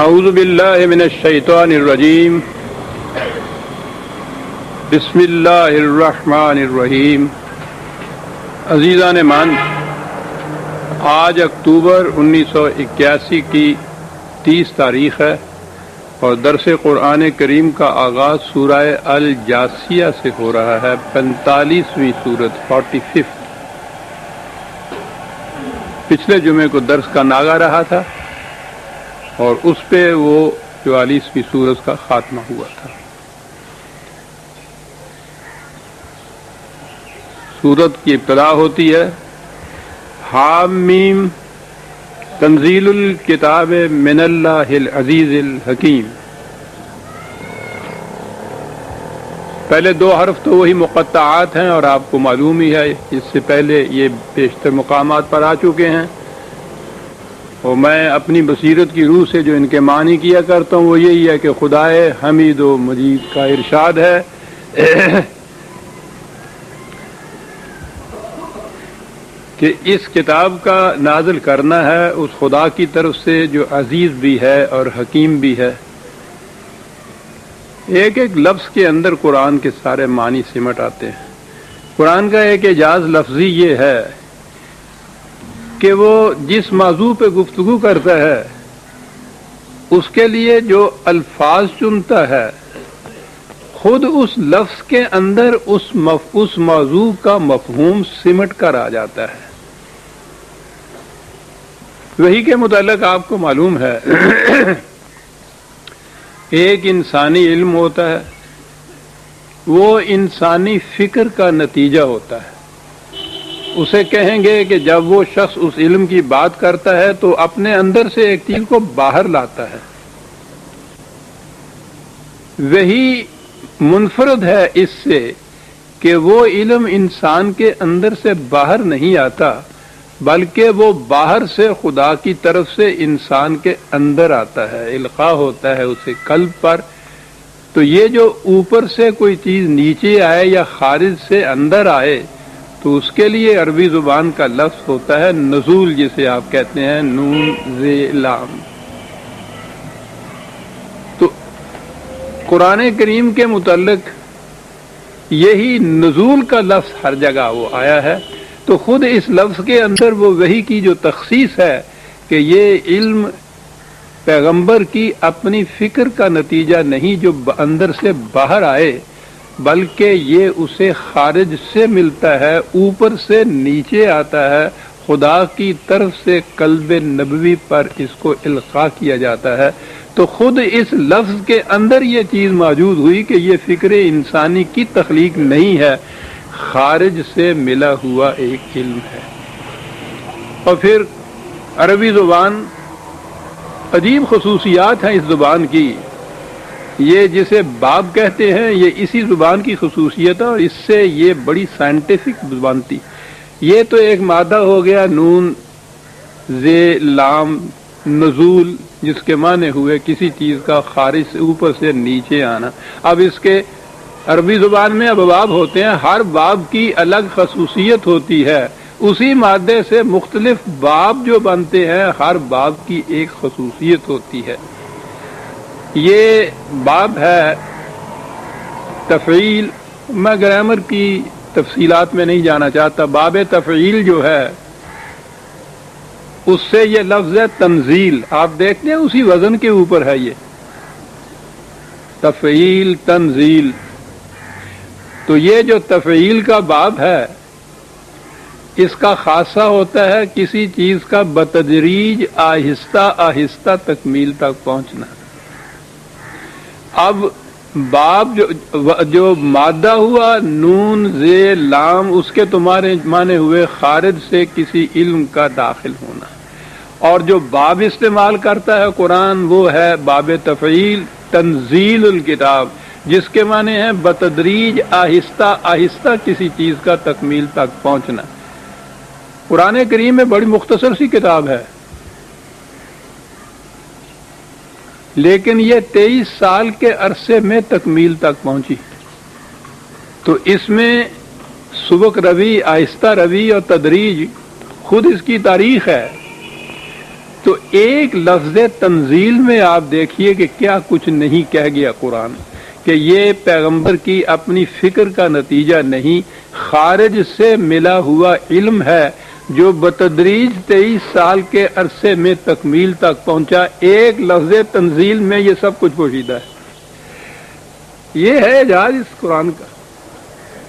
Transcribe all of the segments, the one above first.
اعوذ باللہ من الشیطان الرجیم بسم اللہ الرحمن الرحیم۔ عزیزان مان، آج اکتوبر 1981 کی 30 تاریخ ہے اور درس قرآن کریم کا آغاز سورہ الجاثیہ سے ہو رہا ہے، 45ویں سورت 45۔ پچھلے جمعے کو درس کا ناغہ رہا تھا اور اس پہ وہ 44ویں سورت کا خاتمہ ہوا تھا۔ سورت کی ابتدا ہوتی ہے حامیم تنزیل الکتاب من اللہ العزیز الحکیم۔ پہلے دو حرف تو وہی مقطعات ہیں اور آپ کو معلوم ہی ہے، اس سے پہلے یہ بیشتر مقامات پر آ چکے ہیں، اور میں اپنی بصیرت کی روح سے جو ان کے معنی کیا کرتا ہوں وہ یہی ہے کہ خدائے حمید و مجید کا ارشاد ہے کہ اس کتاب کا نازل کرنا ہے اس خدا کی طرف سے جو عزیز بھی ہے اور حکیم بھی ہے۔ ایک ایک لفظ کے اندر قرآن کے سارے معنی سمٹ آتے ہیں۔ قرآن کا ایک اعجاز لفظی یہ ہے کہ وہ جس موضوع پہ گفتگو کرتا ہے اس کے لیے جو الفاظ چنتا ہے خود اس لفظ کے اندر اس موضوع کا مفہوم سمٹ کر آ جاتا ہے۔ وہی کے متعلق آپ کو معلوم ہے ایک انسانی علم ہوتا ہے، وہ انسانی فکر کا نتیجہ ہوتا ہے۔ اسے کہیں گے کہ جب وہ شخص اس علم کی بات کرتا ہے تو اپنے اندر سے ایک چیز کو باہر لاتا ہے۔ وہی منفرد ہے اس سے کہ وہ علم انسان کے اندر سے باہر نہیں آتا بلکہ وہ باہر سے خدا کی طرف سے انسان کے اندر آتا ہے، القاء ہوتا ہے اسے قلب پر۔ تو یہ جو اوپر سے کوئی چیز نیچے آئے یا خارج سے اندر آئے تو اس کے لیے عربی زبان کا لفظ ہوتا ہے نزول، جسے آپ کہتے ہیں نون ز لام۔ تو قرآن کریم کے متعلق یہی نزول کا لفظ ہر جگہ وہ آیا ہے، تو خود اس لفظ کے اندر وہ وحی کی جو تخصیص ہے کہ یہ علم پیغمبر کی اپنی فکر کا نتیجہ نہیں جو اندر سے باہر آئے، بلکہ یہ اسے خارج سے ملتا ہے، اوپر سے نیچے آتا ہے، خدا کی طرف سے قلب نبوی پر اس کو القاء کیا جاتا ہے۔ تو خود اس لفظ کے اندر یہ چیز موجود ہوئی کہ یہ فکر انسانی کی تخلیق نہیں ہے، خارج سے ملا ہوا ایک علم ہے۔ اور پھر عربی زبان عجیب خصوصیات ہیں اس زبان کی، یہ جسے باب کہتے ہیں یہ اسی زبان کی خصوصیت ہے، اور اس سے یہ بڑی سائنٹیفک زبان تھی۔ یہ تو ایک مادہ ہو گیا نون ز لام نزول، جس کے معنی ہوئے کسی چیز کا خارج سے اوپر سے نیچے آنا۔ اب اس کے عربی زبان میں ابواب ہوتے ہیں، ہر باب کی الگ خصوصیت ہوتی ہے، اسی مادے سے مختلف باب جو بنتے ہیں ہر باب کی ایک خصوصیت ہوتی ہے۔ یہ باب ہے تفعیل، میں گرامر کی تفصیلات میں نہیں جانا چاہتا۔ باب تفعیل جو ہے اس سے یہ لفظ ہے تنزیل، آپ دیکھتے ہیں اسی وزن کے اوپر ہے یہ تفعیل تنزیل۔ تو یہ جو تفعیل کا باب ہے اس کا خاصہ ہوتا ہے کسی چیز کا بتدریج آہستہ آہستہ تکمیل تک پہنچنا۔ اب باب جو مادہ ہوا نون ز لام، اس کے تمہارے معنی ہوئے خارج سے کسی علم کا داخل ہونا، اور جو باب استعمال کرتا ہے قرآن وہ ہے باب تفعیل تنزیل الکتاب، جس کے معنی ہے بتدریج آہستہ آہستہ کسی چیز کا تکمیل تک پہنچنا۔ قرآن کریم میں بڑی مختصر سی کتاب ہے، لیکن یہ 23 سال کے عرصے میں تکمیل تک پہنچی۔ تو اس میں سبک روی، آہستہ روی اور تدریج خود اس کی تاریخ ہے۔ تو ایک لفظ تنزیل میں آپ دیکھیے کہ کیا کچھ نہیں کہہ گیا قرآن، کہ یہ پیغمبر کی اپنی فکر کا نتیجہ نہیں، خارج سے ملا ہوا علم ہے جو بتدریج 23 سال کے عرصے میں تکمیل تک پہنچا۔ ایک لفظ تنزیل میں یہ سب کچھ پوشیدہ ہے۔ یہ ہے اعجاز اس قرآن کا،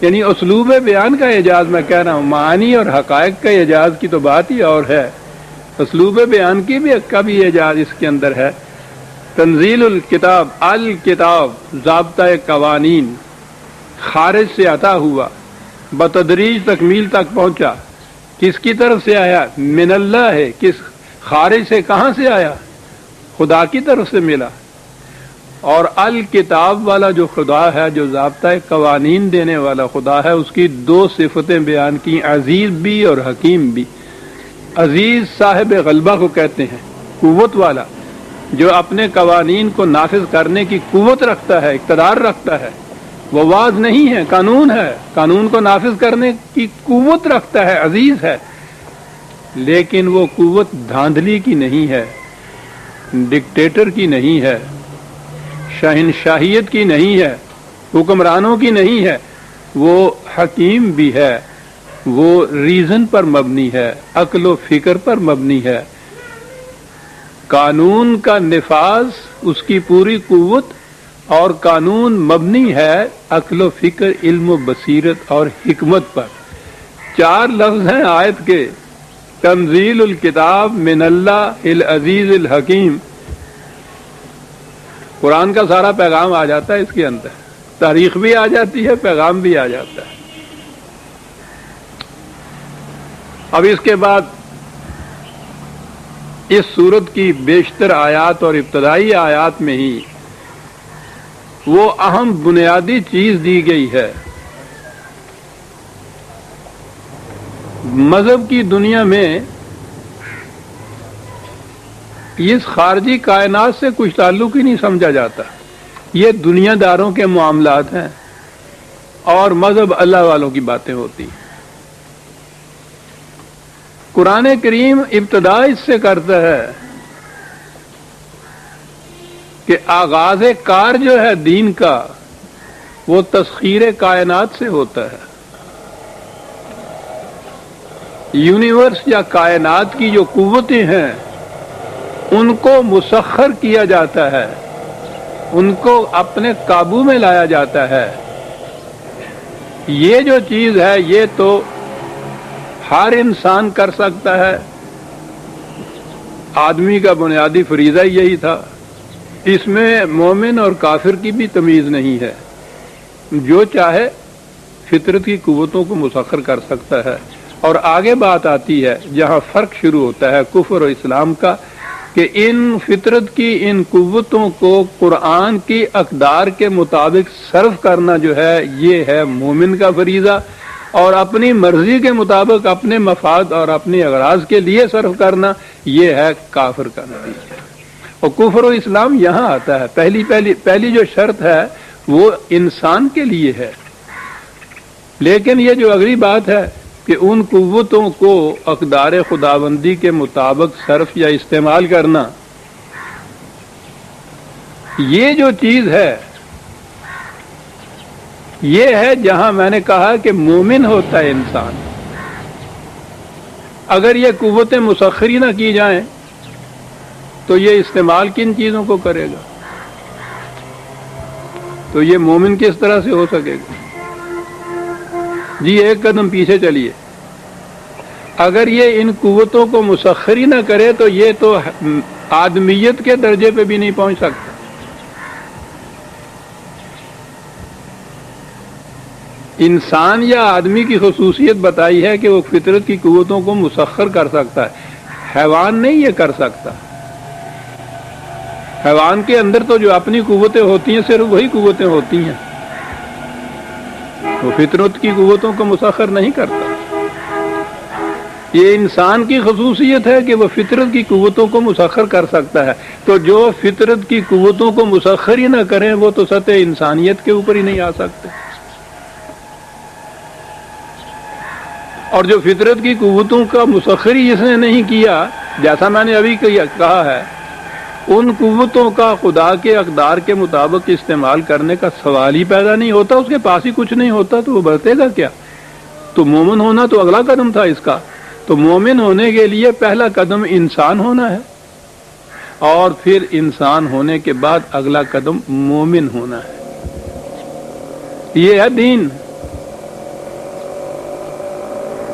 یعنی اسلوب بیان کا اعجاز میں کہہ رہا ہوں، معانی اور حقائق کا اعجاز کی تو بات ہی اور ہے، اسلوب بیان کی بھی اعجاز اس کے اندر ہے۔ تنزیل الکتاب، الکتاب ضابطۂ قوانین، خارج سے عطا ہوا، بتدریج تکمیل تک پہنچا، کس کی طرف سے آیا؟ من اللہ ہے۔ کس خارج سے کہاں سے آیا؟ خدا کی طرف سے ملا۔ اور الکتاب والا جو خدا ہے، جو ضابطۂ قوانین دینے والا خدا ہے، اس کی دو صفتیں بیان کی، عزیز بھی اور حکیم بھی۔ عزیز صاحب غلبہ کو کہتے ہیں، قوت والا، جو اپنے قوانین کو نافذ کرنے کی قوت رکھتا ہے، اقتدار رکھتا ہے۔ وہ واز نہیں ہے، قانون ہے، قانون کو نافذ کرنے کی قوت رکھتا ہے، عزیز ہے، لیکن وہ قوت دھاندلی کی نہیں ہے، ڈکٹیٹر کی نہیں ہے، شہنشاہیت کی نہیں ہے، حکمرانوں کی نہیں ہے، وہ حکیم بھی ہے، وہ ریزن پر مبنی ہے، عقل و فکر پر مبنی ہے۔ قانون کا نفاذ، اس کی پوری قوت، اور قانون مبنی ہے عقل و فکر، علم و بصیرت اور حکمت پر۔ چار لفظ ہیں آیت کے، تنزیل الکتاب من اللہ العزیز الحکیم۔ قرآن کا سارا پیغام آ جاتا ہے اس کے اندر، تاریخ بھی آ جاتی ہے، پیغام بھی آ جاتا ہے۔ اب اس کے بعد اس سورت کی بیشتر آیات اور ابتدائی آیات میں ہی وہ اہم بنیادی چیز دی گئی ہے۔ مذہب کی دنیا میں اس خارجی کائنات سے کچھ تعلق ہی نہیں سمجھا جاتا، یہ دنیا داروں کے معاملات ہیں، اور مذہب اللہ والوں کی باتیں ہوتی ہیں۔ قرآن کریم ابتدا اس سے کرتا ہے کہ آغاز کار جو ہے دین کا، وہ تسخیر کائنات سے ہوتا ہے۔ یونیورس یا کائنات کی جو قوتیں ہیں ان کو مسخر کیا جاتا ہے، ان کو اپنے قابو میں لایا جاتا ہے۔ یہ جو چیز ہے یہ تو ہر انسان کر سکتا ہے، آدمی کا بنیادی فریضہ یہی تھا، اس میں مومن اور کافر کی بھی تمیز نہیں ہے، جو چاہے فطرت کی قوتوں کو مسخر کر سکتا ہے۔ اور آگے بات آتی ہے جہاں فرق شروع ہوتا ہے کفر اور اسلام کا، کہ ان فطرت کی ان قوتوں کو قرآن کی اقدار کے مطابق صرف کرنا جو ہے یہ ہے مومن کا فریضہ، اور اپنی مرضی کے مطابق اپنے مفاد اور اپنے اغراض کے لیے صرف کرنا یہ ہے کافر کا نتیجہ۔ اور کفر و اسلام یہاں آتا ہے، پہلی جو شرط ہے وہ انسان کے لیے ہے، لیکن یہ جو اگلی بات ہے کہ ان قوتوں کو اقدار خداوندی کے مطابق صرف یا استعمال کرنا، یہ جو چیز ہے یہ ہے جہاں میں نے کہا کہ مومن ہوتا ہے انسان۔ اگر یہ قوتیں مسخری نہ کی جائیں تو یہ استعمال کن چیزوں کو کرے گا؟ تو یہ مومن کس طرح سے ہو سکے گا؟ جی ایک قدم پیچھے چلیے، اگر یہ ان قوتوں کو مسخری نہ کرے تو یہ تو آدمیت کے درجے پہ بھی نہیں پہنچ سکتا۔ انسان یا آدمی کی خصوصیت بتائی ہے کہ وہ فطرت کی قوتوں کو مسخر کر سکتا ہے، حیوان نہیں یہ کر سکتا۔ حیوان کے اندر تو جو اپنی قوتیں ہوتی ہیں صرف وہی قوتیں ہوتی ہیں، وہ فطرت کی قوتوں کو مسخر نہیں کرتا۔ یہ انسان کی خصوصیت ہے کہ وہ فطرت کی قوتوں کو مسخر کر سکتا ہے، تو جو فطرت کی قوتوں کو مسخر ہی نہ کریں وہ تو سطح انسانیت کے اوپر ہی نہیں آ سکتے۔ اور جو فطرت کی قوتوں کا مسخر ہی اس نے نہیں کیا جیسا میں نے ابھی کہا ہے، ان قوتوں کا خدا کے اقدار کے مطابق استعمال کرنے کا سوال ہی پیدا نہیں ہوتا، اس کے پاس ہی کچھ نہیں ہوتا تو وہ برتے گا کیا؟ تو مومن ہونا تو اگلا قدم تھا اس کا۔ تو مومن ہونے کے لیے پہلا قدم انسان ہونا ہے، اور پھر انسان ہونے کے بعد اگلا قدم مومن ہونا ہے۔ یہ ہے دین۔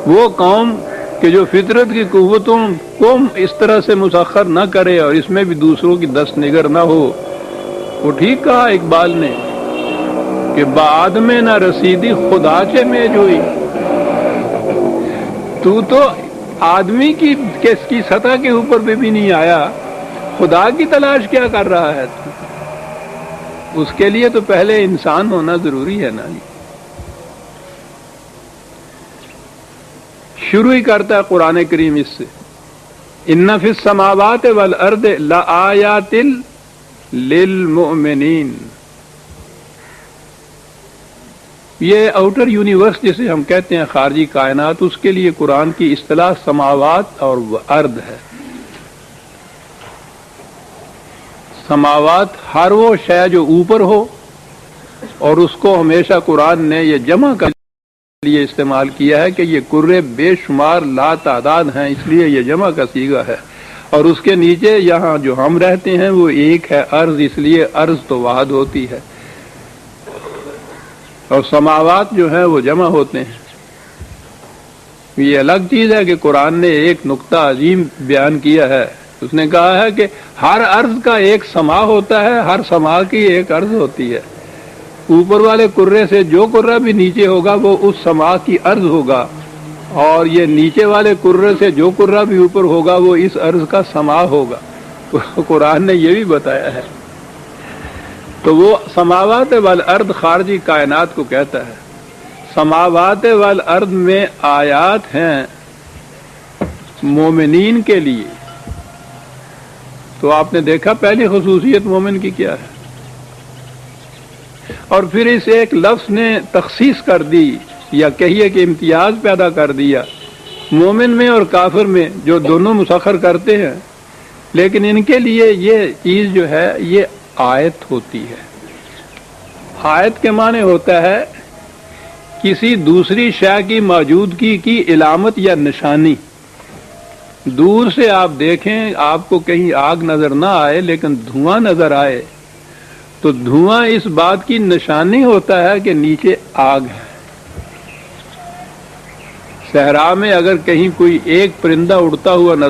وہ قوم کہ جو فطرت کی قوتوں کو اس طرح سے مسخر نہ کرے اور اس میں بھی دوسروں کی دست نگر نہ ہو، وہ ٹھیک کہا اقبال نے کہ بعد میں نہ رسیدی خدا چے میں جوئی۔ تو آدمی کی سطح کے اوپر بھی نہیں آیا، خدا کی تلاش کیا کر رہا ہے تو؟ اس کے لیے تو پہلے انسان ہونا ضروری ہے نا۔ شروع ہی کرتا ہے قرآن کریم اس سے، ان فی السماوات والارض لآیات للمؤمنین۔ یہ آؤٹر یونیورس جسے ہم کہتے ہیں، خارجی کائنات، اس کے لیے قرآن کی اصطلاح سماوات اور ارض ہے۔ سماوات ہر وہ شے جو اوپر ہو، اور اس کو ہمیشہ قرآن نے یہ جمع کر لیے استعمال کیا ہے کہ یہ کرے بے شمار لا تعداد ہیں، اس لیے یہ جمع کا صیغہ ہے۔ اور اس کے نیچے یہاں جو ہم رہتے ہیں وہ ایک ہے ارض، اس لیے ارض تو واحد ہوتی ہے، اور سماوات جو ہیں وہ جمع ہوتے ہیں۔ یہ الگ چیز ہے کہ قرآن نے ایک نقطہ عظیم بیان کیا ہے، اس نے کہا ہے کہ ہر ارض کا ایک سما ہوتا ہے، ہر سما کی ایک ارض ہوتی ہے۔ اوپر والے کرے سے جو کرہ بھی نیچے ہوگا وہ اس سما کی ارض ہوگا، اور یہ نیچے والے کرے سے جو کرہ بھی اوپر ہوگا وہ اس ارض کا سما ہوگا۔ قرآن نے یہ بھی بتایا ہے۔ تو وہ سماوات والارض خارجی کائنات کو کہتا ہے۔ سماوات والارض میں آیات ہیں مومنین کے لیے۔ تو آپ نے دیکھا پہلی خصوصیت مومن کی کیا ہے، اور پھر اس ایک لفظ نے تخصیص کر دی، یا کہیے کہ امتیاز پیدا کر دیا مومن میں اور کافر میں، جو دونوں مسخر کرتے ہیں، لیکن ان کے لیے یہ چیز جو ہے یہ آیت ہوتی ہے۔ آیت کے معنی ہوتا ہے کسی دوسری شے کی موجودگی کی علامت یا نشانی۔ دور سے آپ دیکھیں، آپ کو کہیں آگ نظر نہ آئے لیکن دھواں نظر آئے، تو دھواں اس بات کی نشانی ہوتا ہے کہ نیچے آگ ہے۔ صحرا میں اگر کہیں کوئی ایک پرندہ اڑتا ہوا نظر